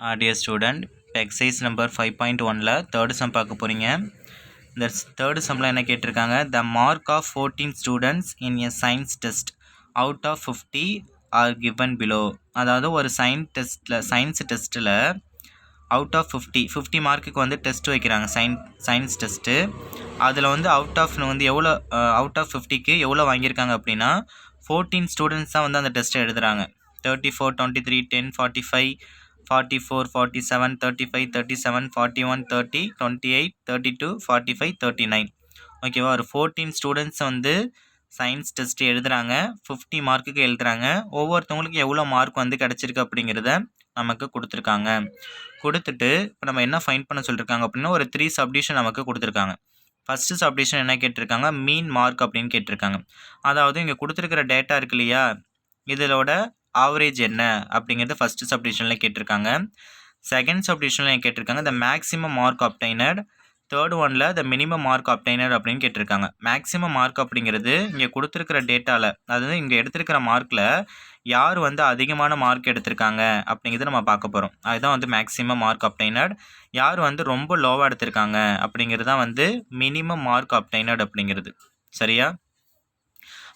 Dear student, exercise number 5.1ல third sum பார்க்க போறீங்க. இந்த third sumல என்ன கேட்டிருக்காங்க, the mark of 14 students in a science test out of 50 are given below. அதாவது ஒரு சயின்ஸ் டெஸ்ட்டில் அவுட் ஆஃப் 50 மார்க்குக்கு வந்து டெஸ்ட் வைக்கிறாங்க, சயின்ஸ் டெஸ்ட்டு. அதில் வந்து அவுட் ஆஃப் 50க்கு எவ்வளோ வாங்கியிருக்காங்க அப்படின்னா 14 ஸ்டூடெண்ட்ஸ் தான் வந்து அந்த டெஸ்ட்டை எழுதுகிறாங்க. 34, 23, 10, 45, 44, 47, 35, 37, 41, 30, 28, 32, 45, 39. ஓகேவா, ஒரு 14 ஸ்டூடெண்ட்ஸ் வந்து சயின்ஸ் டெஸ்ட் எழுதுகிறாங்க, 50 மார்க்குக்கு எழுதுகிறாங்க. ஒவ்வொருத்தவங்களுக்கு எவ்வளோ மார்க் வந்து கிடச்சிருக்கு அப்படிங்கிறத நமக்கு கொடுத்துருக்காங்க. கொடுத்துட்டு இப்போ நம்ம என்ன ஃபைண்ட் பண்ண சொல்லியிருக்காங்க அப்படின்னா ஒரு 3 சப்டிவிஷன் நமக்கு கொடுத்துருக்காங்க. ஃபஸ்ட்டு சப்டிவிஷன் என்ன கேட்டிருக்காங்க, மீன் மார்க் அப்படின்னு கேட்டிருக்காங்க. அதாவது இங்கே கொடுத்துருக்கிற டேட்டா இருக்கு இல்லையா, இதோட ஆவரேஜ் என்ன அப்படிங்கிறது ஃபஸ்ட்டு சப்டிவிஷனில் கேட்டிருக்காங்க. செகண்ட் சப்டிவிஷனில் கேட்டிருக்காங்க த மேக்ஸிமம் மார்க் அப்டைனட். தேர்ட் ஒனில் த மினிமம் மார்க் அப்டைனட் அப்படின்னு கேட்டிருக்காங்க. மேக்ஸிமம் மார்க் அப்படிங்கிறது இங்கே கொடுத்துருக்கிற டேட்டாவில், அதாவது இங்கே எடுத்திருக்கிற மார்க்கில் யார் வந்து அதிகமான மார்க் எடுத்திருக்காங்க அப்படிங்கிறத நம்ம பார்க்க போகிறோம். அதுதான் வந்து மேக்ஸிமம் மார்க் அப்டைனட். யார் வந்து ரொம்ப லோவாக எடுத்திருக்காங்க அப்படிங்கிறது தான் வந்து மினிமம் மார்க் அப்டைனட் அப்படிங்கிறது. சரியா?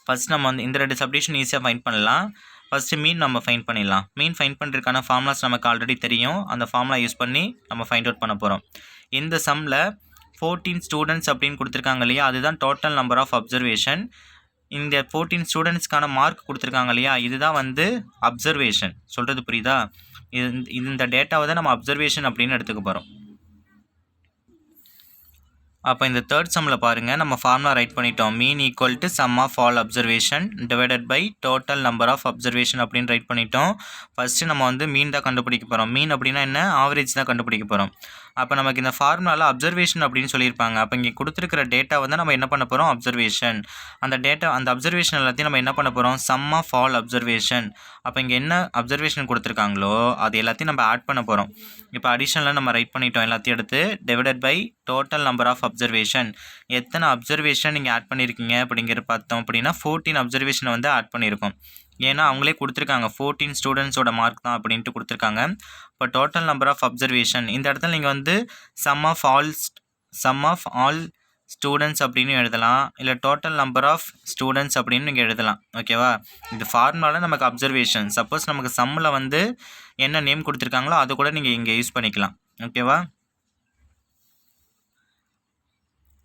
ஃபஸ்ட் நம்ம வந்து இந்த 2 சப்டிவிஷன் ஈஸியாக ஃபைண்ட் பண்ணலாம். ஃபஸ்ட்டு மீன் நம்ம ஃபைண்ட் பண்ணிடலாம். மீன் ஃபைண்ட் பண்ணுறதுக்கான ஃபார்முலாஸ் நமக்கு ஆல்ரெடி தெரியும். அந்த ஃபார்முலா யூஸ் பண்ணி நம்ம ஃபைண்ட் அவுட் பண்ண போகிறோம். இந்த சம்மில் 14 ஸ்டூடெண்ட்ஸ் அப்படின்னு கொடுத்துருக்காங்க இல்லையா, அதுதான் டோட்டல் நம்பர் ஆஃப் அப்சர்வேஷன். இந்த 14 ஸ்டூடெண்ட்ஸ்க்கான மார்க் கொடுத்துருக்காங்க இல்லையா, இதுதான் வந்து அப்சர்வேஷன். சொல்கிறது புரியுதா? இந்த டேட்டாவை தான் நம்ம அப்சர்வேஷன் அப்படின்னு எடுத்துக்க போகிறோம். அப்போ இந்த தேர்ட் சம்மில் பாருங்கள், நம்ம ஃபார்முலா ரைட் பண்ணிட்டோம். Mean equal to sum of all observation divided by total number of observation அப்படின்னு ரைட் பண்ணிட்டோம். ஃபஸ்ட்டு நம்ம வந்து மீன் தான் கண்டுபிடிக்க போகிறோம். மீன் அப்படின்னா என்ன, ஆவரேஜ் தான் கண்டுபிடிக்க போகிறோம். அப்போ நமக்கு இந்த ஃபார்முலாவில் அப்சர்வேஷன் அப்படின்னு சொல்லியிருப்பாங்க. அப்போ இங்கே கொடுத்துருக்கிற டேட்டா வந்து நம்ம என்ன பண்ண போகிறோம், அப்சர்வேஷன். அந்த அப்சர்வேஷன் எல்லாத்தையும் நம்ம என்ன பண்ண போகிறோம், சம் ஆஃப் ஆல் அப்சர்வேஷன். அப்போ இங்கே என்ன அப்சர்வேஷன் கொடுத்துருக்காங்களோ அது எல்லாத்தையும் நம்ம ஆட் பண்ண போகிறோம். இப்போ அடிஷனலாக நம்ம ரைட் பண்ணிட்டோம் எல்லாத்தையும் எடுத்து, divided by total number of observation. எத்தனை அப்சர்வேஷன் நீங்கள் ஆட் பண்ணியிருக்கீங்க அப்படிங்கிற பார்த்தோம் அப்படின்னா 14 அப்சர்வேஷனை வந்து ஆட் பண்ணியிருக்கோம். ஏன்னா அவங்களே கொடுத்துருக்காங்க 14 ஸ்டூடெண்ட்ஸோட மார்க் தான் அப்படின்ட்டு கொடுத்துருக்காங்க. இப்போ டோட்டல் நம்பர் ஆஃப் அப்சர்வேஷன் இந்த இடத்துல நீங்கள் வந்து சம் ஆஃப் ஆல் ஸ்டூடெண்ட்ஸ் அப்படின்னு எழுதலாம், இல்லை டோட்டல் நம்பர் ஆஃப் ஸ்டூடெண்ட்ஸ் அப்படின்னு நீங்கள் எழுதலாம். ஓகேவா? இது ஃபார்முலாவில் நமக்கு அப்சர்வேஷன். சப்போஸ் நமக்கு சம்மில் வந்து என்ன நேம் கொடுத்துருக்காங்களோ அதை கூட நீங்கள் இங்கே யூஸ் பண்ணிக்கலாம். ஓகேவா?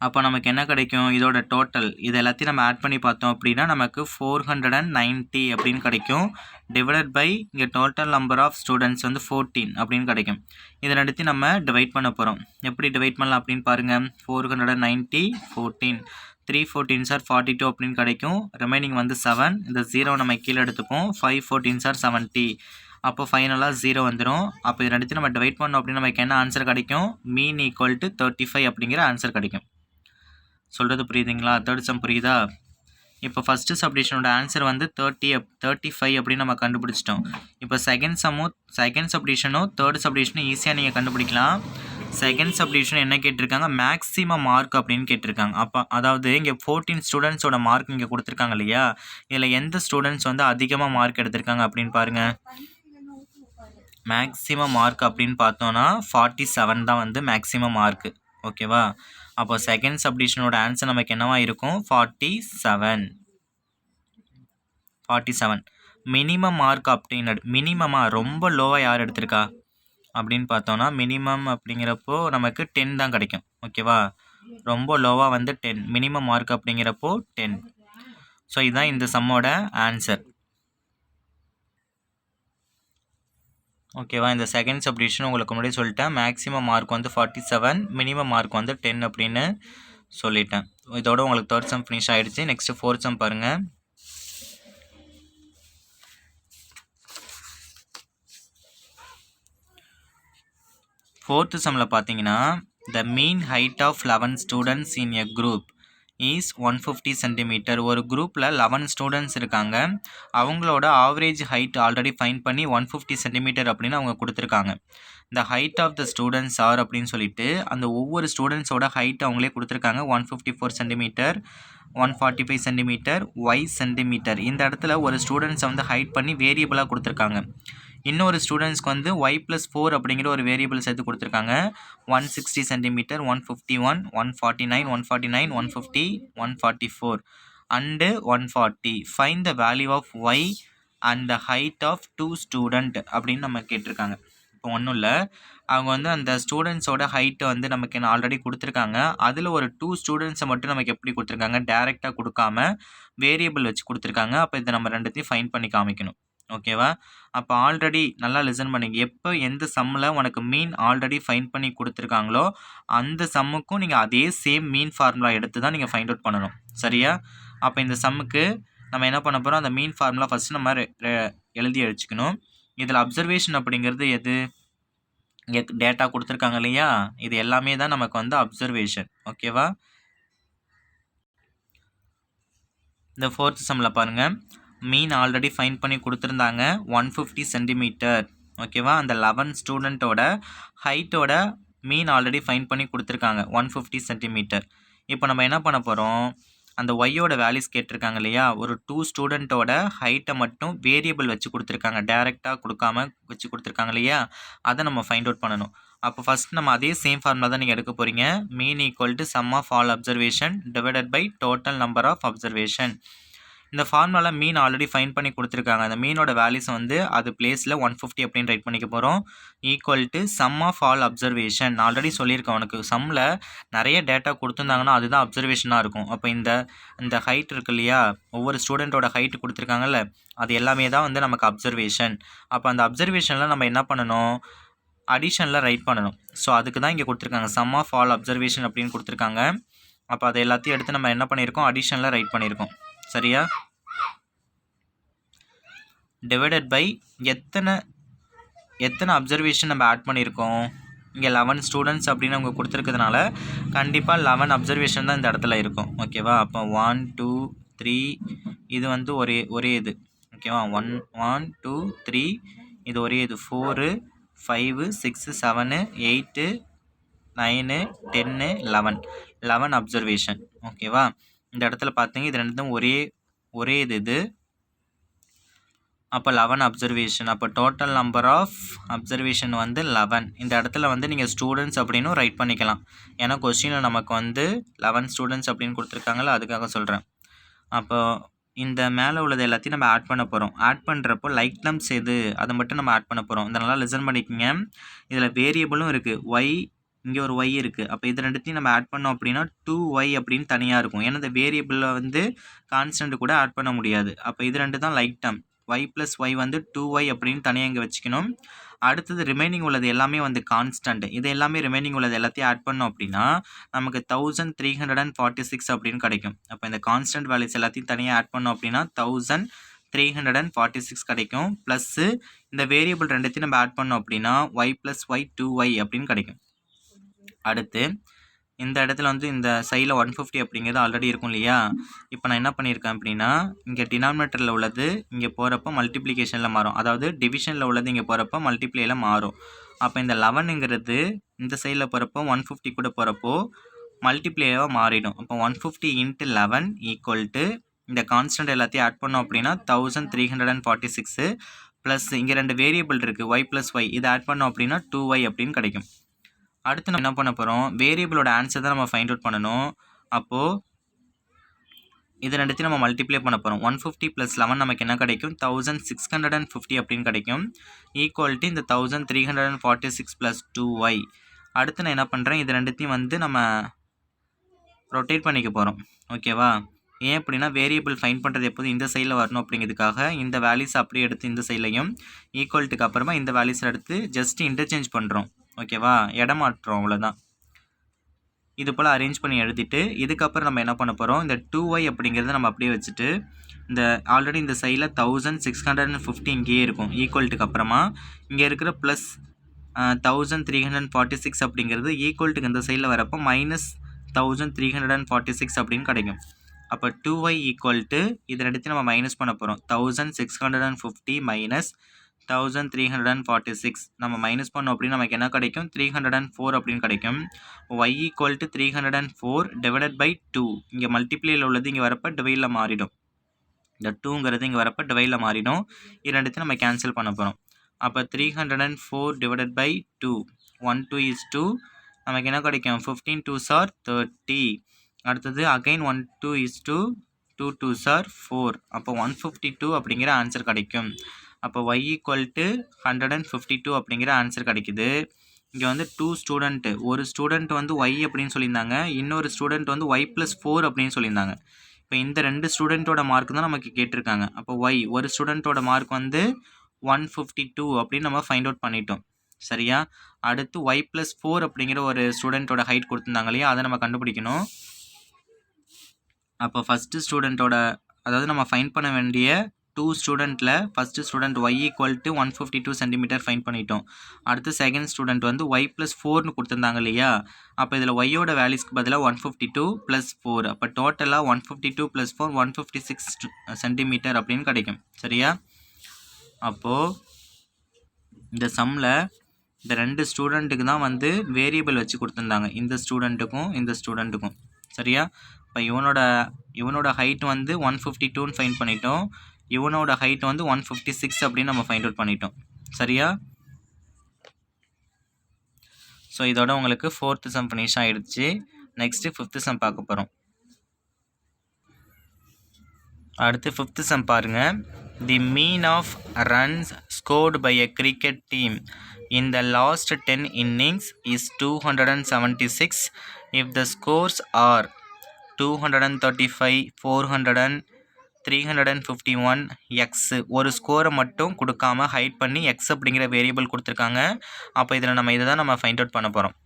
அப்போ நமக்கு என்ன கிடைக்கும், இதோட டோட்டல் இது எல்லாத்தையும் நம்ம ஆட் பண்ணி பார்த்தோம் அப்படின்னா நமக்கு 490 அப்படின்னு கிடைக்கும். டிவைடட் பை இங்கே டோட்டல் நம்பர் ஆஃப் ஸ்டூடெண்ட்ஸ் வந்து 14 அப்படின்னு கிடைக்கும். இதை ரெண்டுத்தையும் நம்ம டிவைட் பண்ண போகிறோம். எப்படி டிவைட் பண்ணலாம் அப்படின்னு பாருங்கள். 490 14 3 14s are 42 அப்படின்னு கிடைக்கும். ரிமைனிங் வந்து 7. இந்த 0 நம்ம கீழே எடுத்துப்போம். 5 14s are 70. அப்போ ஃபைனலாக 0 வந்துடும். அப்போ இது ரெண்டுத்தையும் நம்ம டிவைட் பண்ணோம் அப்படின்னு நமக்கு என்ன ஆன்சர் கிடைக்கும், மீன் ஈக்குவல் டு 35 அப்படிங்கிற ஆன்சர் கிடைக்கும். சொல்கிறது புரியுதுங்களா? தேர்ட் சம் புரியுதா? இப்போ ஃபஸ்ட்டு சப்டிவிஷனோட ஆன்சர் வந்து 35 அப்படின்னு நம்ம கண்டுபிடிச்சிட்டோம். இப்போ செகண்ட் சப்டிவிஷனும் தேர்ட் சப்டிவிஷனும் ஈஸியாக நீங்கள் கண்டுபிடிக்கலாம். செகண்ட் சப்டிவிஷன் என்ன கேட்டிருக்காங்க, மேக்ஸிமம் மார்க் அப்படின்னு கேட்டிருக்காங்க. அப்போ அதாவது இங்கே 14 ஸ்டூடெண்ட்ஸோட மார்க் இங்கே கொடுத்துருக்காங்க இல்லையா, இதில் எந்த ஸ்டூடெண்ட்ஸ் வந்து அதிகமாக மார்க் எடுத்திருக்காங்க அப்படின்னு பாருங்கள். மேக்ஸிமம் மார்க் அப்படின்னு பார்த்தோன்னா 47 தான் வந்து மேக்ஸிமம் மார்க்கு. ஓகேவா? அப்போ செகண்ட் சப்டிவிஷனோட ஆன்சர் நமக்கு என்னவா இருக்கும், 47. Minimum mark obtained. மினிமமாக ரொம்ப லோவாக யார் எடுத்திருக்கா அப்படின்னு பார்த்தோன்னா மினிமம் அப்படிங்கிறப்போ நமக்கு 10 தான் கிடைக்கும். ஓகேவா? ரொம்ப லோவாக வந்து 10. மினிமம் மார்க் அப்படிங்கிறப்போ 10. ஸோ இதுதான் இந்த சம்மோட ஆன்சர். ஓகேவா? இந்த செகண்ட் சப்டிவிஷன் உங்களுக்கு முன்னாடி சொல்லிட்டேன். மேக்ஸிமம் மார்க் வந்து 47, மினிமம் மார்க் வந்து 10 அப்படின்னு சொல்லிட்டேன். இதோட உங்களுக்கு தேர்ட் சம் ஃபினிஷ் ஆகிடுச்சு. நெக்ஸ்ட்டு ஃபோர்த் சம் பாருங்கள். ஃபோர்த்து சம்மில் பார்த்தீங்கன்னா the mean height of 11 students in a group is 150 centimetre. ஒரு குரூப்பில் 11 ஸ்டூடெண்ட்ஸ் இருக்காங்க. அவங்களோட ஆவரேஜ் ஹைட் ஆல்ரெடி ஃபைண்ட் பண்ணி 150 சென்டிமீட்டர் அப்படின்னு அவங்க கொடுத்துருக்காங்க. The height of the students are அப்படின்னு சொல்லிட்டு அந்த ஒவ்வொரு ஸ்டூடெண்ட்ஸோட ஹைட் அவங்களே கொடுத்துருக்காங்க. 154 சென்டிமீட்டர், 145 சென்டிமீட்டர், ஒய் சென்டிமீட்டர். இந்த இடத்துல ஒரு ஸ்டூடெண்ட்ஸை வந்து ஹைட் பண்ணி வேரியபிளாக கொடுத்துருக்காங்க. இன்னொரு ஸ்டூடெண்ட்ஸ்க்கு வந்து y+4 அப்படிங்கிற ஒரு வேரியபிள் சேர்த்து கொடுத்துருக்காங்க. 160 centimetre, 151, 149, 149, 150, 144 and 140. Find the value of y and the height of 2 student அப்படின்னு நம்ம கேட்டிருக்காங்க. இப்போ ஒன்றும் இல்லை, அவங்க வந்து அந்த ஸ்டூடெண்ட்ஸோட ஹைட்டை வந்து நமக்கு என்ன ஆல்ரெடி கொடுத்துருக்காங்க. அதில் ஒரு 2 ஸ்டூடெண்ட்ஸை மட்டும் நமக்கு எப்படி கொடுத்துருக்காங்க, டேரெக்டாக கொடுக்காம வேரியபிள் வச்சு கொடுத்துருக்காங்க. அப்போ இதை நம்ம ரெண்டுத்தையும் ஃபைண்ட் பண்ணி காமிக்கணும். ஓகேவா? அப்போ ஆல்ரெடி நல்லா லிசன் பண்ணிங்க. எப்போ எந்த சம்மில் உனக்கு மீன் ஆல்ரெடி ஃபைண்ட் பண்ணி கொடுத்துருக்காங்களோ அந்த சம்முக்கும் நீங்கள் அதே சேம் மீன் ஃபார்முலா எடுத்து தான் நீங்கள் ஃபைண்ட் அவுட் பண்ணணும். சரியா? அப்போ இந்த சம்முக்கு நம்ம என்ன பண்ண போகிறோம், அந்த மீன் ஃபார்முலா ஃபஸ்ட்டு நம்ம எழுதி வச்சுக்கணும். இதில் அப்சர்வேஷன் அப்படிங்கிறது எது, இங்கே டேட்டா கொடுத்துருக்காங்க இல்லையா, இது எல்லாமே தான் நமக்கு வந்து அப்சர்வேஷன். ஓகேவா? இந்த 4th சம்மில் பாருங்கள், மீன் ஆல்ரெடி ஃபைண்ட் பண்ணி கொடுத்துருந்தாங்க 150 சென்டிமீட்டர். ஓகேவா? அந்த 11 ஸ்டூடெண்ட்டோட ஹைட்டோட மீன் ஆல்ரெடி ஃபைண்ட் பண்ணி கொடுத்துருக்காங்க 150 சென்டிமீட்டர். இப்போ நம்ம என்ன பண்ண போகிறோம், அந்த ஒய்யோட வேல்யூஸ் கேட்டிருக்காங்க இல்லையா, ஒரு 2 ஸ்டூடெண்ட்டோட ஹைட்டை மட்டும் வேரியபிள் வச்சு கொடுத்துருக்காங்க, டேரெக்டாக கொடுக்காம வச்சு கொடுத்துருக்காங்க இல்லையா, அதை நம்ம ஃபைண்ட் அவுட் பண்ணணும். அப்போ ஃபஸ்ட் நம்ம அதே சேம் ஃபார்முலா தான் நீங்கள் எடுக்க போகிறீங்க. Mean equal to sum of all observation divided by total number of observation. இந்த ஃபார்முலாவில் மீன் ஆல்ரெடி ஃபைண்ட் பண்ணி கொடுத்துருக்காங்க. அந்த மீனோட வேல்யூஸ் வந்து அது பிளேஸில் 150 அப்படின்னு ரைட் பண்ணிக்க போகிறோம். Equal to sum of all observation. நான் ஆல்ரெடி சொல்லியிருக்கேன் உனக்கு, சம்மில் நிறைய டேட்டா கொடுத்துருந்தாங்கன்னா அதுதான் அப்சர்வேஷனாக இருக்கும். அப்போ இந்த ஹைட் இருக்கு இல்லையா, ஒவ்வொரு ஸ்டூடெண்ட்டோட ஹைட் கொடுத்துருக்காங்கல்ல, அது எல்லாமே தான் வந்து நமக்கு அப்சர்வேஷன். அப்போ அந்த அப்சர்வேஷனில் நம்ம என்ன பண்ணணும், அடிஷனில் ரைட் பண்ணணும். ஸோ அதுக்கு தான் இங்கே கொடுத்துருக்காங்க, சம் ஆஃப் ஆல் அப்சர்வேஷன் அப்படின்னு கொடுத்துருக்காங்க. அப்போ அதை எல்லாத்தையும் எடுத்து நம்ம என்ன பண்ணியிருக்கோம், அடிஷனில் ரைட் பண்ணியிருக்கோம். சரியா? டிவைடட் பை எத்தனை அப்சர்வேஷன் நம்ம ஆட் பண்ணியிருக்கோம், இங்கே 11 ஸ்டூடெண்ட்ஸ் அப்படின்னு அவங்க கொடுத்துருக்கிறதுனால கண்டிப்பாக 11 அப்சர்வேஷன் தான் இந்த இடத்துல இருக்கும். ஓகேவா? அப்போ 1 2 3 இது வந்து ஒரே இது. ஓகேவா? 1 1 2 3 இது ஒரே இது. 4 5 6 7 8 9 10 11 அப்சர்வேஷன். ஓகேவா? இந்த இடத்துல பார்த்தீங்க, இது ரெண்டும் ஒரே இது. அப்போ 11 அப்சர்வேஷன். அப்போ டோட்டல் நம்பர் ஆஃப் அப்சர்வேஷன் வந்து 11. இந்த இடத்துல வந்து நீங்கள் ஸ்டூடெண்ட்ஸ் அப்படின்னு ரைட் பண்ணிக்கலாம். ஏன்னா கொஸ்டினில் நமக்கு வந்து 11 ஸ்டூடெண்ட்ஸ் அப்படின்னு கொடுத்துருக்காங்களா, அதுக்காக சொல்கிறேன். அப்போ இந்த மேலே உள்ளது எல்லாத்தையும் நம்ம ஆட் பண்ண போகிறோம். ஆட் பண்ணுறப்போ லைக் நம்ஸ் எது அதை மட்டும் நம்ம ஆட் பண்ண போகிறோம். இதனால் லிசன் பண்ணிக்கோங்க. இதில் வேரியபிளும் இருக்குது, ஒய், இங்கே ஒரு ஒய் இருக்குது. அப்போ இது ரெண்டுத்தையும் நம்ம ஆட் பண்ணோம் அப்படின்னா 2y அப்படின்னு தனியாக இருக்கும். ஏன்னா இந்த வேரியபிளில் வந்து கான்ஸ்டன்ட் கூட ஆட் பண்ண முடியாது. அப்போ இது ரெண்டு தான் லைக் டேர்ம். y+y வந்து 2y அப்படின்னு தனியாக இங்கே வச்சுக்கணும். அடுத்தது ரிமைனிங் உள்ளது எல்லாமே வந்து கான்ஸ்டன்ட். இது எல்லாமே ரிமைனிங் உள்ளது எல்லாத்தையும் ஆட் பண்ணோம் அப்படின்னா நமக்கு 1346 அப்படின்னு கிடைக்கும். அப்போ இந்த கான்ஸ்டன்ட் வேல்யூஸ் எல்லாத்தையும் தனியாக ஆட் பண்ணோம் அப்படின்னா 1346 கிடைக்கும். ப்ளஸ்ஸு இந்த வேரியபிள் ரெண்டுத்தையும் நம்ம ஆட் பண்ணோம் அப்படின்னா y+y 2y அப்படின்னு கிடைக்கும். அடுத்து இந்த இடத்துல வந்து இந்த சைடில் 150 அப்படிங்கிறது ஆல்ரெடி இருக்கும் இல்லையா. இப்போ நான் என்ன பண்ணியிருக்கேன் அப்படின்னா, இங்கே டினாமினேட்டரில் உள்ளது இங்கே போகிறப்போ மல்டிப்ளிகேஷனில் மாறும், அதாவது டிவிஷனில் உள்ளது இங்கே போகிறப்போ மல்டிப்ளேயில் மாறும். அப்போ இந்த 11ங்கிறது இந்த சைடில் போகிறப்போ 150 கூட போகிறப்போ மல்டிப்ளேயாக மாறிடும். அப்போ 150 × 11 ஈக்குவல் டு இந்த கான்ஸ்டன்ட் எல்லாத்தையும் ஆட் பண்ணோம் அப்படின்னா 1346 ப்ளஸ் இங்கே 2 வேரியபிள் இருக்குது y+y, இதை ஆட் பண்ணோம் அப்படின்னா 2y அப்படின்னு கிடைக்கும். அடுத்து நம்ம என்ன பண்ண போகிறோம், வேரியபிளோட ஆன்சர் தான் நம்ம ஃபைண்ட் அவுட் பண்ணணும். அப்போது இது ரெண்டுத்தையும் நம்ம மல்டிப்ளை பண்ண போகிறோம். 150 + 11 நமக்கு என்ன கிடைக்கும், 1650 அப்படின்னு கிடைக்கும். ஈக்குவல் டு இந்த 1346 + 2y. அடுத்து நான் என்ன பண்ணுறேன், இது ரெண்டுத்தையும் வந்து நம்ம ரொட்டேட் பண்ணிக்க போகிறோம். ஓகேவா? ஏன் அப்படின்னா வேரியபிள் ஃபைண்ட் பண்ணுறது எப்போதும் இந்த சைடில் வரணும் அப்படிங்கிறதுக்காக இந்த வேல்யூஸ் அப்படியே எடுத்து இந்த சைட்லையும் ஈக்குவல்ட்டுக்கு அப்புறமா இந்த வேல்யூஸ் எடுத்து ஜஸ்ட் இன்டர்சேஞ்ச் பண்ணுறோம். ஓகேவா? இடமாற்றோம், அவ்வளோதான். இது போல் அரேஞ்ச் பண்ணி எழுதிட்டு இதுக்கப்புறம் நம்ம என்ன பண்ண போகிறோம், இந்த 2y அப்படிங்கிறத நம்ம அப்படியே வச்சுட்டு இந்த ஆல்ரெடி இந்த சைடில் 1650 இங்கேயே இருக்கும். ஈக்குவல்ட்டுக்கு அப்புறமா இங்கே இருக்கிற ப்ளஸ் 1346 அப்படிங்கிறது ஈக்குவல்ட்டுக்கு இந்த சைடில் வரப்போ -1346 அப்படின்னு கிடைக்கும். அப்போ 2y ஈக்குவல் டு இது ரெண்டுத்தையும் நம்ம மைனஸ் பண்ண போகிறோம். 1650 மைனஸ் 1346 நம்ம மைனஸ் பண்ணோம் அப்படின்னு நமக்கு என்ன கிடைக்கும், 304 அப்படின்னு கிடைக்கும். y equal to 304 divided by 2. இங்கே மல்டிப்ளேயில் உள்ளது இங்கே வரப்போ டிவைடில் மாறிடும். இந்த 2ங்கிறது இங்கே வரப்போ டிவைடில் மாறிடும். இது ரெண்டுத்தையும் நம்ம கேன்சல் பண்ண போகிறோம். அப்போ 304 டிவைடட் பை 2 1 2 is 2 நமக்கு என்ன கிடைக்கும் 15 2s are 30 அடுத்தது அகைன் 1 2 is 2 2 2s are 4 அப்போ 152 அப்படிங்கிற ஆன்சர் கிடைக்கும் அப்போ y ஈக்குவல் டு 152 அப்படிங்கிற ஆன்சர் கிடைக்குது இங்கே வந்து 2 ஸ்டூடெண்ட்டு ஒரு ஸ்டூடெண்ட் வந்து y அப்படின்னு சொல்லியிருந்தாங்க இன்னொரு ஸ்டூடெண்ட் வந்து y + 4 அப்படின்னு சொல்லியிருந்தாங்க இப்போ இந்த ரெண்டு ஸ்டூடெண்ட்டோட மார்க் தான் நமக்கு கேட்டிருக்காங்க அப்போ y ஒரு ஸ்டூடெண்ட்டோட மார்க் வந்து 152 அப்படின்னு நம்ம ஃபைண்ட் அவுட் பண்ணிட்டோம் சரியா அடுத்து y + 4 அப்படிங்கிற ஒரு ஸ்டூடெண்ட்டோட ஹைட் கொடுத்துருந்தாங்க இல்லையா அதை நம்ம கண்டுபிடிக்கணும் அப்போ ஃபஸ்ட்டு ஸ்டூடெண்ட்டோட அதாவது நம்ம ஃபைண்ட் பண்ண வேண்டிய 2 ஸ்டூடெண்ட்டில் first student y equal to 152 centimetre find பண்ணிட்டோம் அடுத்து செகண்ட் ஸ்டூடெண்ட் வந்து y + 4னு கொடுத்துருந்தாங்க இல்லையா அப்போ இதில் ஒய்யோட வேல்யூஸ்க்கு பதிலாக 152 + 4 அப்போ டோட்டலாக 152 + 4 156 சென்டிமீட்டர் அப்படின்னு கிடைக்கும் சரியா அப்போது இந்த சம்மில் இந்த ரெண்டு ஸ்டூடெண்ட்டுக்கு தான் வந்து வேரியபிள் வச்சு கொடுத்துருந்தாங்க இந்த ஸ்டூடெண்ட்டுக்கும் சரியா இப்போ இவனோட ஹைட் வந்து 152ன்னு ஃபைண்ட் பண்ணிட்டோம் இவனோட ஹைட் வந்து 156 அப்படின்னு நம்ம ஃபைண்ட் அவுட் பண்ணிட்டோம் சரியா ஸோ இதோட உங்களுக்கு 4th சம் ஃபினிஷ் ஆகிடுச்சு நெக்ஸ்ட்டு 5th சம் பார்க்க போகிறோம் அடுத்து 5th சம் பாருங்கள் the mean of runs scored by a cricket team in the last 10 innings is 276 if the scores are 235 400 351 x ஒரு ஸ்கோரை மட்டும் கொடுக்காம ஹைட் பண்ணி x அப்படிங்கிற வேரியபிள் கொடுத்துருக்காங்க அப்போ இதில் நம்ம இதை தான் நம்ம ஃபைண்ட் அவுட் பண்ண போகிறோம்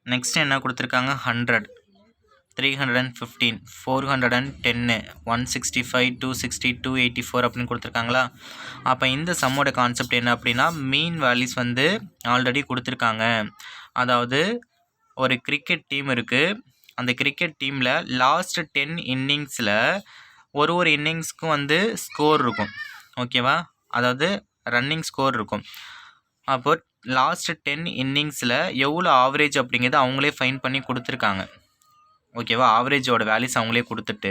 நெக்ஸ்ட் என்ன கொடுத்துருக்காங்க 100 315 410 165 260 284 அப்படின்னு கொடுத்துருக்காங்களா அப்போ இந்த சம்மோட கான்செப்ட் என்ன அப்படின்னா மீன் வேல்யூஸ் வந்து ஆல்ரெடி கொடுத்துருக்காங்க அதாவது ஒரு கிரிக்கெட் டீம் இருக்குது அந்த கிரிக்கெட் டீமில் லாஸ்ட் 10 இன்னிங்ஸில் ஒரு இன்னிங்ஸ்க்கும் வந்து ஸ்கோர் இருக்கும் ஓகேவா அதாவது ரன்னிங் ஸ்கோர் இருக்கும் அப்போ லாஸ்ட் 10 இன்னிங்ஸில் எவ்வளோ ஆவரேஜ் அப்படிங்கிறது அவங்களே ஃபைண்ட் பண்ணி கொடுத்துருக்காங்க ஓகேவா ஆவரேஜோட வேல்யூஸ் அவங்களே கொடுத்துட்டு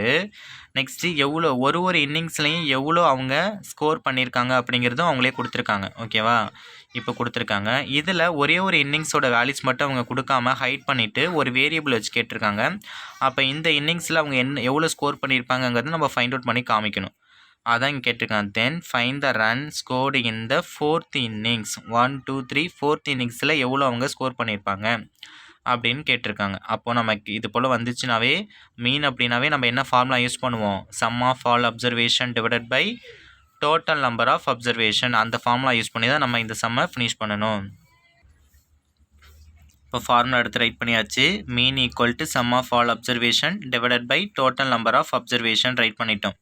நெக்ஸ்ட்டு எவ்வளோ ஒரு இன்னிங்ஸ்லையும் எவ்வளோ அவங்க ஸ்கோர் பண்ணியிருக்காங்க அப்படிங்கிறதும் அவங்களே கொடுத்துருக்காங்க ஓகேவா இப்போ கொடுத்துருக்காங்க இதில் ஒரே ஒரு இன்னிங்ஸோட வேல்யூஸ் மட்டும் அவங்க கொடுக்காம ஹைட் பண்ணிவிட்டு ஒரு வேரியபிள் வச்சு கேட்டிருக்காங்க அப்போ இந்த இன்னிங்ஸில் அவங்க எவ்வளோ ஸ்கோர் பண்ணியிருப்பாங்கங்கிறது நம்ம ஃபைண்ட் அவுட் பண்ணி காமிக்கணும் அதான் இங்கே கேட்டிருக்காங்க then find the run scored in the 4th innings 1 2 3 4th இன்னிங்ஸில் எவ்வளோ அவங்க ஸ்கோர் பண்ணியிருப்பாங்க அப்படின்னு கேட்டிருக்காங்க அப்போது நமக்கு இது போல் வந்துச்சுனாவே மீன் அப்படின்னாவே நம்ம என்ன ஃபார்முலா யூஸ் பண்ணுவோம் sum of all observation divided by total number of observation அந்த ஃபார்முலா யூஸ் பண்ணி தான் நம்ம இந்த சம்மை ஃபினிஷ் பண்ணணும் இப்போ ஃபார்முலா எடுத்து ரைட் பண்ணியாச்சு mean equal to sum of all observation divided by total number of observation write பண்ணிட்டோம்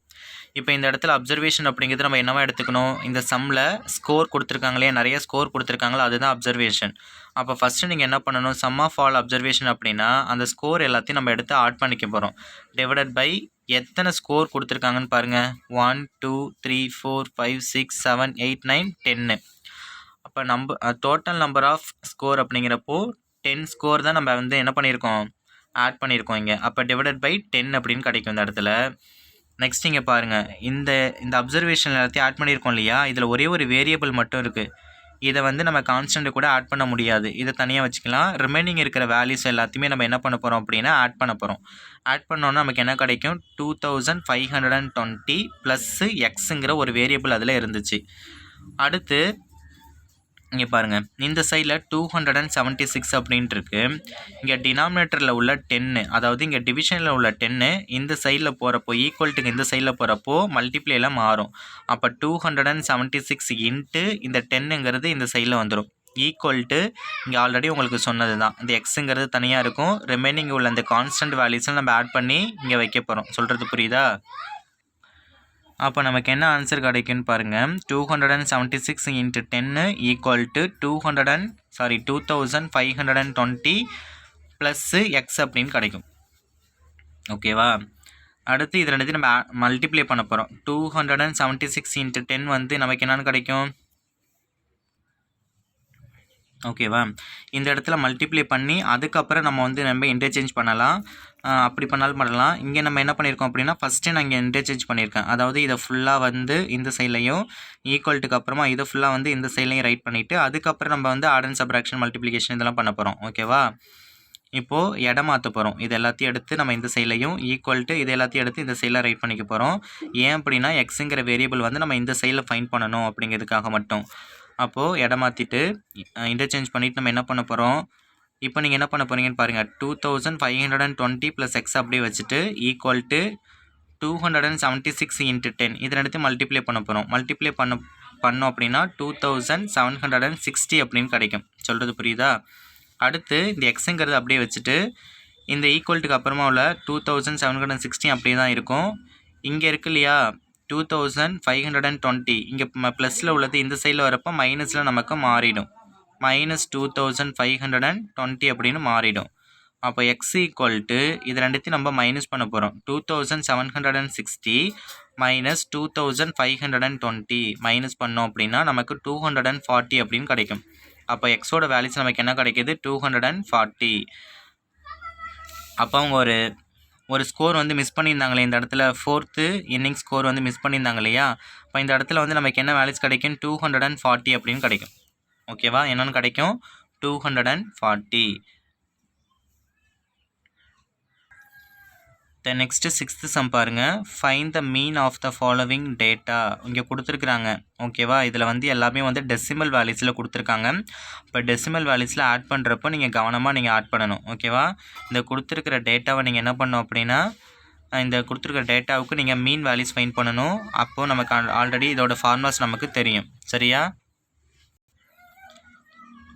இப்போ இந்த இடத்துல அப்சர்வேஷன் அப்படிங்கிறது நம்ம என்னவா எடுத்துக்கணும் இந்த சம்மில் ஸ்கோர் கொடுத்துருக்காங்களே நிறைய ஸ்கோர் கொடுத்துருக்காங்களோ அதுதான் அப்சர்வேஷன் அப்போ ஃபஸ்ட்டு நீங்கள் என்ன பண்ணணும் சம் ஆஃப் ஆல் அப்சர்வேஷன் அப்படின்னா அந்த ஸ்கோர் எல்லாத்தையும் நம்ம எடுத்து ஆட் பண்ணிக்க போகிறோம் டிவைடட் பை எத்தனை ஸ்கோர் கொடுத்துருக்காங்கன்னு பாருங்கள் 1 2 3 4 5 6 7 8 9 10 அப்போ டோட்டல் நம்பர் ஆஃப் ஸ்கோர் அப்படிங்கிறப்போ 10 ஸ்கோர் தான் நம்ம வந்து என்ன பண்ணியிருக்கோம் ஆட் பண்ணியிருக்கோம் இங்கே அப்போ டிவைடட் பை 10 அப்படின்னு கிடைக்கும் இந்த இடத்துல நெக்ஸ்ட் இங்கே பாருங்கள் இந்த அப்சர்வேஷன் எல்லாத்தையும் ஆட் பண்ணியிருக்கோம் இல்லையா இதில் ஒரே ஒரு வேரியபிள் மட்டும் இருக்குது இதை வந்து நம்ம கான்ஸ்டன்ட் கூட ஆட் பண்ண முடியாது இதை தனியாக வச்சுக்கலாம் ரிமைனிங் இருக்கிற வேல்யூஸ் எல்லாத்தையுமே நம்ம என்ன பண்ண போகிறோம் அப்படின்னா ஆட் பண்ண போகிறோம் ஆட் பண்ணோன்னா நமக்கு என்ன கிடைக்கும் 2520 ப்ளஸ் எக்ஸுங்கிற ஒரு வேரியபிள் அதில் இருந்துச்சு அடுத்து இங்கே பாருங்கள் இந்த சைடில் 276 அப்படின்ட்டு இருக்குது இங்கே டினாமினேட்டரில் உள்ள 10 அதாவது இங்கே டிவிஷனில் உள்ள 10 இந்த சைடில் போகிறப்போ ஈக்குவல்ட்டுக்கு இந்த சைடில் போகிறப்போ மல்டிப்ளேயில் மாறும் அப்போ 276 இன்ட்டு இந்த 10ங்கிறது இந்த சைடில் வந்துடும் ஈக்குவல் டு இங்கே ஆல்ரெடி உங்களுக்கு சொன்னது தான் இந்த எக்ஸுங்கிறது தனியாக இருக்கும் ரிமைனிங் உள்ள இந்த கான்ஸ்டன்ட் வேல்யூஸை நம்ம ஆட் பண்ணி இங்கே வைக்க போகிறோம் சொல்கிறது புரியுதா அப்போ நமக்கு என்ன ஆன்சர் கிடைக்குன்னு பாருங்கள் 276 into 10 equal to 2520 plus X அப்படின்னு கிடைக்கும் ஓகேவா அடுத்து இது ரெண்டுத்தையும் நம்ம மல்டிப்ளை பண்ண போகிறோம் 276 இன்ட்டு 10 வந்து நமக்கு என்னென்னு கிடைக்கும் ஓகேவா? இந்த இடத்துல மல்டிப்ளை பண்ணி அதுக்கப்புறம் நம்ம இன்டர்சேஞ்ச் பண்ணலாம். அப்படி பண்ணாலும் பண்ணலாம். இங்கே நம்ம என்ன பண்ணியிருக்கோம் அப்படின்னா, ஃபஸ்ட்டு நான் இங்கே இன்டர்சேஞ்ச் பண்ணியிருக்கேன். அதாவது இதை ஃபுல்லாக இந்த சைட்லையும் ஈக்குவல்ட்டுக்கு அப்புறமா இதை ஃபுல்லாக இந்த சைட்லையும் ரைட் பண்ணிவிட்டு அதுக்கப்புறம் நம்ம ஆட் அண்ட் சப்ராக்ஷன் மல்டிப்ளிகேஷன் இதெல்லாம் பண்ண போகிறோம். ஓகேவா? இப்போது இடம் மாற்ற போகிறோம். இது எல்லாத்தையும் எடுத்து நம்ம இந்த சைட்லையும் ஈக்குவல்ட்டு இது எல்லாத்தையும் எடுத்து இந்த சைடில் ரைட் பண்ணிக்க போகிறோம். ஏன் அப்படின்னா எக்ஸுங்கிற வேரியபிள் நம்ம இந்த சைடில் ஃபைண்ட் பண்ணணும் அப்படிங்கிறதுக்காக மட்டும். அப்போது இடம் மாற்றிட்டு இன்டர்சேஞ்ச் பண்ணிவிட்டு நம்ம என்ன பண்ண போகிறோம், இப்போ நீங்கள் என்ன பண்ண போகிறீங்கன்னு பாருங்கள். 2520 + x அப்படியே வச்சுட்டு ஈக்குவல்ட்டு 276 × 10 இது ரெண்டுத்தையும் மல்டிப்ளை பண்ண போகிறோம். மல்டிப்ளை பண்ணோம் அப்படின்னா 2760 அப்படின்னு கிடைக்கும். சொல்கிறது புரியுதா? அடுத்து இந்த எக்ஸுங்கிறது அப்படியே வச்சுட்டு இந்த ஈக்குவல்ட்டுக்கு அப்புறமா உள்ள 2760 அப்படியே தான் இருக்கும். இங்கே இருக்கு இல்லையா 2520 இங்கே ப்ளஸில் உள்ளது இந்த சைடில் வரப்போ மைனஸில் நமக்கு மாறிடும். -2520 அப்படின்னு மாறிடும். அப்போ எக்ஸ் ஈக்குவல்ட்டு இது ரெண்டுத்தையும் நம்ம மைனஸ் பண்ண போகிறோம். 2760 மைனஸ் 2520 மைனஸ் பண்ணோம் அப்படின்னா நமக்கு 240 அப்படின்னு கிடைக்கும். அப்போ எக்ஸோட வேல்யூஸ் நமக்கு என்ன கிடைக்கிது? 240. அப்போ அவங்க ஒரு ஸ்கோர் மிஸ் பண்ணியிருந்தாங்களே இந்த இடத்துல 4th இன்னிங் ஸ்கோர் மிஸ் பண்ணியிருந்தாங்க இல்லையா? இப்போ இந்த இடத்துல நமக்கு என்ன வேல்யூஸ் கிடைக்கும்? 240 அப்படின்னு கிடைக்கும். ஓகேவா? என்னென்னு கிடைக்கும்? 240. The next 6th sum பாருங்கள். Find the mean of the following data. இங்கே கொடுத்துருக்குறாங்க. ஓகேவா? இதில் எல்லாமே டெசிமல் வேல்யூஸில் கொடுத்துருக்காங்க. இப்போ டெசிமல் வேல்யூஸில் ஆட் பண்ணுறப்போ நீங்கள் கவனமாக ஆட் பண்ணணும். ஓகேவா? இந்த கொடுத்துருக்கிற டேட்டாவை நீங்கள் என்ன பண்ணணும் அப்படின்னா இந்த கொடுத்துருக்கிற டேட்டாவுக்கு நீங்கள் மீன் வேல்யூஸ் ஃபைண்ட் பண்ணணும். அப்போது நமக்கு ஆல்ரெடி இதோட ஃபார்முலாஸ் நமக்கு தெரியும். சரியா?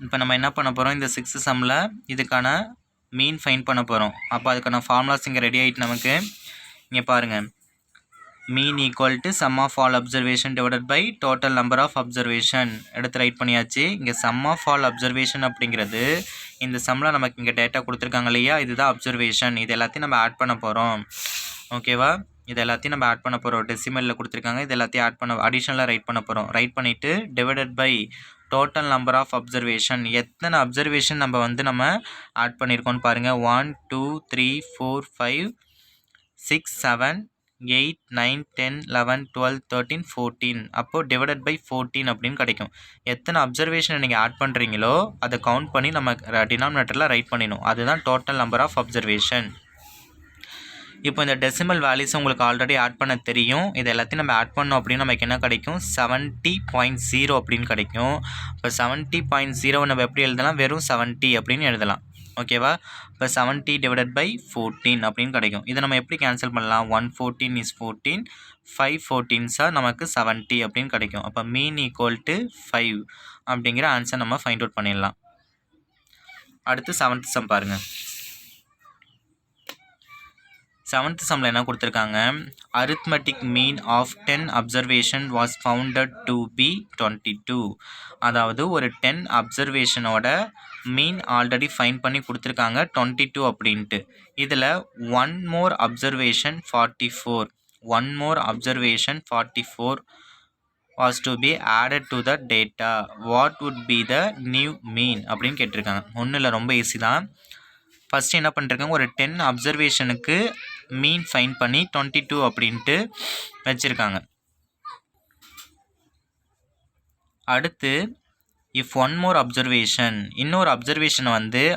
இப்போ நம்ம என்ன பண்ண போகிறோம், இந்த 6th சம்மில் இதுக்கான மீன் ஃபைண்ட் பண்ண போகிறோம். அப்போ அதுக்கான ஃபார்முலாஸ் இங்கே ரெடி ஆகிட்டு நமக்கு. இங்கே பாருங்கள், mean equal to sum of all observation divided by total number of observation எடுத்து ரைட் பண்ணியாச்சு. இங்கே சம் ஆஃப் ஆல் அப்சர்வேஷன் அப்படிங்கிறது இந்த சம்மில் நமக்கு இங்கே டேட்டா கொடுத்துருக்காங்க இல்லையா, இதுதான் அப்சர்வேஷன். இது எல்லாத்தையும் நம்ம ஆட் பண்ண போகிறோம். ஓகேவா? இது எல்லாத்தையும் நம்ம ஆட் பண்ண போகிறோம். டெசிமலில் கொடுத்துருக்காங்க, இது எல்லாத்தையும் ஆட் பண்ண அடிஷ்னலாக ரைட் பண்ண போகிறோம். ரைட் பண்ணிவிட்டு divided by total number of observation, எத்தனை அப்சர்வேஷன் நம்ம ஆட் பண்ணியிருக்கோன்னு பாருங்கள். 1 2 3 4 5 6 7 8 9 10 11 12 13 14. அப்போது டிவைடட் பை 14 அப்படின்னு கிடைக்கும். எத்தனை அப்சர்வேஷனை நீங்கள் ஆட் பண்ணுறீங்களோ அதை கவுண்ட் பண்ணி நம்ம டினாமினேட்டரில் ரைட் பண்ணிடணும். அதுதான் டோட்டல் நம்பர் ஆஃப் அப்சர்வேஷன். இப்போ இந்த டெசிமல் வேல்யூஸ் உங்களுக்கு ஆல்ரெடி ஆட் பண்ண தெரியும். இது எல்லாத்தையும் நம்ம ஆட் பண்ணோம் அப்படின்னா நமக்கு என்ன கிடைக்கும்? 70.0 அப்படின்னு கிடைக்கும். இப்போ 70.0 நம்ம எப்படி எழுதலாம்? வெறும் 70 அப்படின்னு எழுதலாம். ஓகேவா? இப்போ 70 டிவைடட் பை 14 அப்படின்னு கிடைக்கும். இதை நம்ம எப்படி கேன்சல் பண்ணலாம்? 114 இஸ் 14, 5 14s நமக்கு 70 அப்படின்னு கிடைக்கும். அப்போ மீன் ஈக்குவல் டு 5 அப்படிங்கிற ஆன்சர் நம்ம ஃபைண்ட் அவுட் பண்ணிடலாம். அடுத்து 7th சம் பாருங்கள். 7th சம்மில் என்ன கொடுத்துருக்காங்க? Arithmetic mean of 10 observation was founded to be 22. அதாவது ஒரு 10 அப்சர்வேஷனோட மீன் ஆல்ரெடி ஃபைண்ட் பண்ணி கொடுத்துருக்காங்க 22 அப்படின்ட்டு. இதில் one more observation 44 was to be added to the data. What would be the new mean அப்படின்னு கேட்டிருக்காங்க. ஒன்றும் இல்லை, ரொம்ப ஈஸி தான். ஃபஸ்ட்டு என்ன பண்ணிருக்காங்க, ஒரு 10 அப்சர்வேஷனுக்கு மீன் ஃபைண்ட் பண்ணி 22 அப்படின்ட்டு வச்சுருக்காங்க. அடுத்து இஃப் ஒன் மோர் அப்சர்வேஷன், இன்னொரு அப்சர்வேஷனை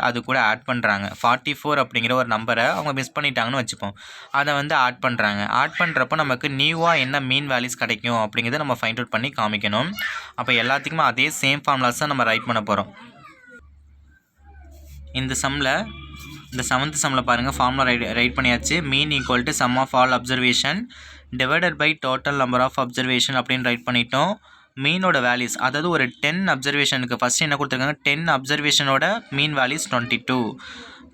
அது கூட ஆட் பண்ணுறாங்க. 44 அப்படிங்கிற ஒரு நம்பரை அவங்க மிஸ் பண்ணிட்டாங்கன்னு வச்சுப்போம். அதை ஆட் பண்ணுறாங்க. ஆட் பண்ணுறப்போ நமக்கு நியூவாக என்ன மீன் வேல்யூஸ் கிடைக்கும் அப்படிங்கிறத நம்ம ஃபைண்ட் அவுட் பண்ணி காமிக்கணும். அப்போ எல்லாத்துக்குமே அதே சேம் ஃபார்முலாஸ் தான் நம்ம ரைட் பண்ண போகிறோம். இந்த 7th சம்மில் பாருங்கள், ஃபார்முலா ரைட் பண்ணியாச்சு. Mean equal to sum of all observation divided by total number of observation அப்படின்னு ரைட் பண்ணிட்டோம். மீனோட வேல்யூஸ், அதாவது ஒரு 10 அப்சர்வேஷனுக்கு ஃபஸ்ட்டு என்ன கொடுத்துருக்காங்க, 10 அப்சர்வேஷனோட மீன் வேல்யூஸ் 22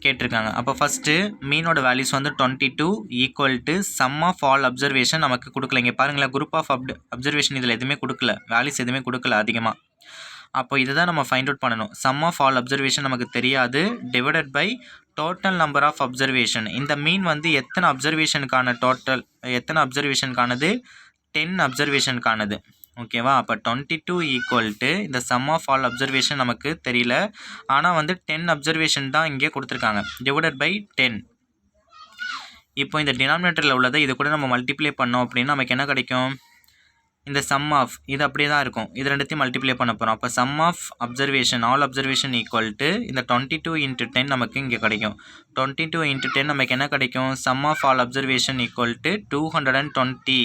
கேட்டிருக்காங்க. அப்போ ஃபஸ்ட்டு மீனோட values 22 equal to sum of all observation நமக்கு கொடுக்கல. இங்கே பாருங்களேன், குரூப் ஆஃப் அப்சர்வேஷன் இதில் எதுவுமே கொடுக்கல, வேல்யூஸ் எதுவுமே கொடுக்கல அதிகமாக. அப்போ இதை தான் நம்ம ஃபைண்ட் அவுட் பண்ணணும். சம் ஆஃப் ஆல் அப்சர்வேஷன் நமக்கு தெரியாது, divided by total number of observation. இந்த மீன் எத்தனை அப்சர்வேஷனுக்கானது? 10 அப்சர்வேஷனுக்கானது. ஓகேவா? அப்போ 22 ஈக்குவல் டு இந்த சம் ஆஃப் ஆல் அப்சர்வேஷன் நமக்கு தெரியல. ஆனால் வந்து 10 அப்சர்வேஷன் தான் இங்கே கொடுத்துருக்காங்க. Divided by 10. இப்போ இந்த டினாமினேட்டரில் உள்ளதை இது கூட நம்ம மல்டிப்ளை பண்ணோம் அப்படின்னா நமக்கு என்ன கிடைக்கும்? இந்த சம் ஆஃப் இது அப்படியே தான் இருக்கும். இது ரெண்டுத்தையும் மல்டிப்ளை பண்ண போகிறோம். அப்போ sum of observation all observation equal to இந்த 22 × 10 நமக்கு இங்கே கிடைக்கும். 22 × 10 நமக்கு என்ன கிடைக்கும்? Sum of all observation equal to 220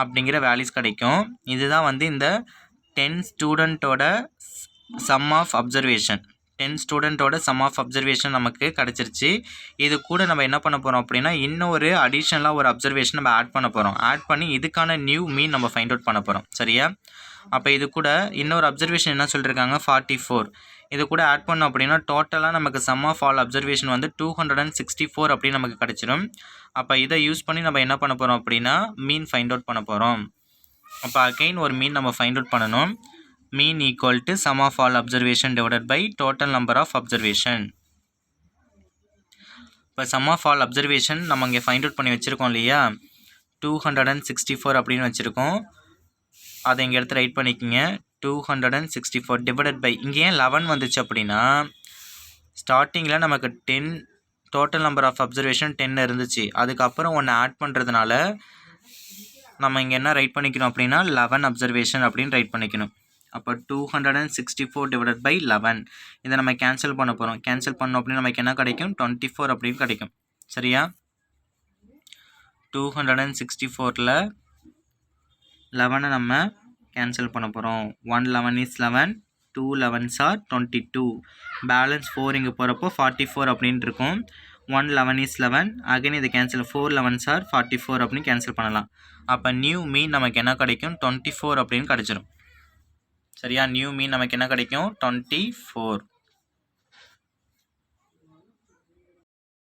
அப்படிங்கிற வேல்யூஸ் கிடைக்கும். இதுதான் வந்து இந்த 10 ஸ்டூடெண்ட்டோட சம் ஆஃப் அப்சர்வேஷன். 10 ஸ்டூடெண்ட்டோட சம் ஆஃப் அப்சர்வேஷன் நமக்கு கிடச்சிருச்சு. இது கூட நம்ம என்ன பண்ண போகிறோம் அப்படின்னா இன்னொரு அடிஷ்னலாக ஒரு அப்சர்வேஷன் நம்ம ஆட் பண்ண போகிறோம். ஆட் பண்ணி இதுக்கான நியூ மீன் நம்ம ஃபைண்ட் அவுட் பண்ண போகிறோம். சரியா? அப்போ இது கூட இன்னொரு அப்சர்வேஷன் என்ன சொல்லியிருக்காங்க? 44. இது கூட ஆட் பண்ணோம் அப்படின்னா டோட்டலாக நமக்கு சம் ஆஃப் ஆல் அப்சர்வேஷன் வந்து 264 அப்படின்னு நமக்கு கிடச்சிடும். அப்போ இதை யூஸ் பண்ணி நம்ம என்ன பண்ண போகிறோம் அப்படின்னா மீன் ஃபைண்ட் அவுட் பண்ண போகிறோம். அப்போ அகைன் ஒரு மீன் நம்ம ஃபைண்ட் அவுட் பண்ணணும். Mean equal to sum of all observation divided by total number of observation. இப்போ சம் ஆஃப் ஆல் அப்சர்வேஷன் நம்ம இங்கே ஃபைண்ட் அவுட் பண்ணி வச்சுருக்கோம் இல்லையா? 264 அப்படின்னு வச்சுருக்கோம். அதை இங்கே எடுத்து ரைட் பண்ணிக்கோங்க. 264 டிவைடட் பை இங்கே ஏன் 11 வந்துச்சு அப்படின்னா ஸ்டார்டிங்கில் நமக்கு 10 டோட்டல் நம்பர் ஆஃப் அப்சர்வேஷன் 10 இருந்துச்சு. அதுக்கப்புறம் ஒன்று ஆட் பண்ணுறதுனால நம்ம இங்கே என்ன ரைட் பண்ணிக்கணும் அப்படின்னா 11 அப்சர்வேஷன் அப்படின்னு ரைட் பண்ணிக்கணும். அப்போ 264 டிவைடட் பை 11 இதை நம்ம கேன்சல் பண்ண போகிறோம். கேன்சல் பண்ணோம் அப்படின்னு நமக்கு என்ன கிடைக்கும்? 24 அப்படின்னு கிடைக்கும். சரியா? 264ல் 11 நம்ம கேன்சல் பண்ண போகிறோம். 1 11 இஸ் 11, 2 11s are 22. பேலன்ஸ் 4 இங்கே போகிறப்போ 44 அப்படின்னு இருக்கும். 1 11 இஸ் 11, அகைன் இதை கேன்சல் 4 11s are 44 அப்படின்னு கேன்சல் பண்ணலாம். அப்போ நியூ மீன் நமக்கு என்ன கிடைக்கும்? 24 அப்படின்னு கிடச்சிரும். சரியா? நியூ மீன் நமக்கு என்ன கிடைக்கும்? 24.